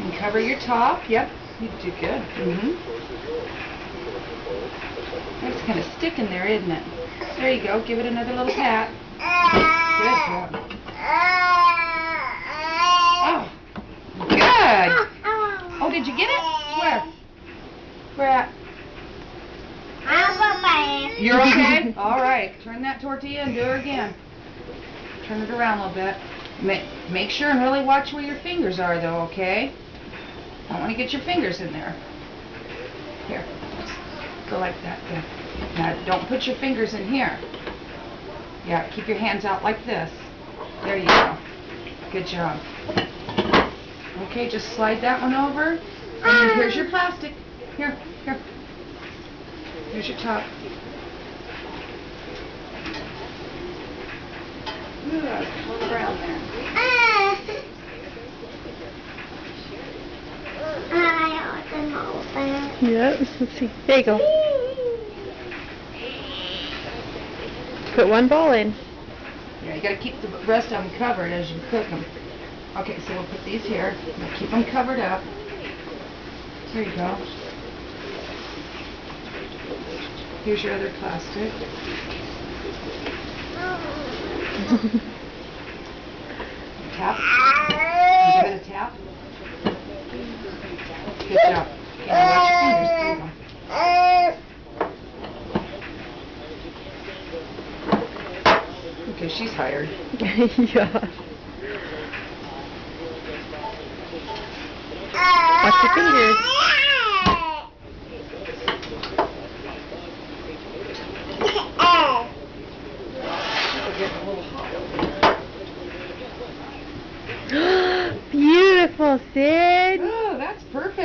And cover your top. Yep, you did good. It's kind of sticking there, isn't it? There you go. Give it another little pat. Good job. Oh, good. Oh, did you get it? Where? Where at? You're okay? All right. Turn that tortilla and do it again. Turn it around a little bit. Make sure and really watch where your fingers are, though, okay? Don't want to get your fingers in there. Here. Go like that. Good. Now, don't put your fingers in here. Yeah, keep your hands out like this. There you go. Good job. Okay, just slide that one over. And then here's your plastic. Here. Here's your top. Ooh, I was pulling around there. Yep, let's see. There you go. Put one ball in. Yeah, you gotta keep the rest of them covered as you cook them. Okay, so we'll put these here. We'll keep them covered up. There you go. Here's your other plastic. Tap. You give it a tap. Good job. Okay, now watch your fingers. There you go. Okay, she's hired. Yeah. Watch your fingers. Beautiful, Sid. Oh, that's perfect.